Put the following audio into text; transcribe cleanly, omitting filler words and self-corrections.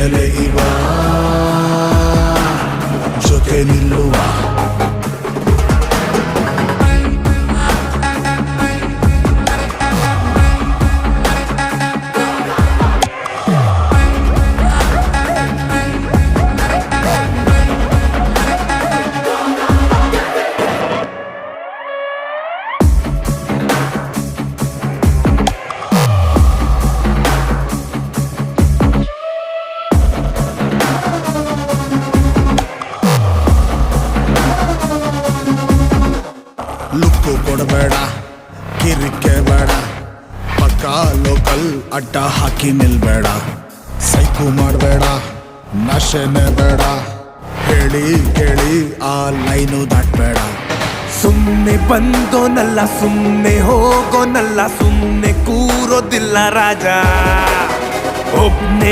ಮೇಲೆ ಇವ ಜೊತೆ ನಿಲ್ಲುವ ಲುಕ್ಕು ಕೊಡಬೇಡ ಕಿರಿಕೆ ಬೇಡ ಪಕ್ಕ ಲೋಕಲ್ ಅಡ್ಡ ಹಾಕಿ ನಿಲ್ಬೇಡ ಸೈಕು ಮಾಡಬೇಡ ನಶೆನೆ ಬೇಡ ಹೇಳಿ ಕೇಳಿ ಆ ಲೈನು ದಾಟ್ಬೇಡ ಸುಮ್ನೆ ಬಂದೋನಲ್ಲ ಸುಮ್ನೆ ಹೋಗೋನಲ್ಲ ಸುಮ್ನೆ ಕೂರೋದಿಲ್ಲ ರಾಜ ಒಬ್ನೇ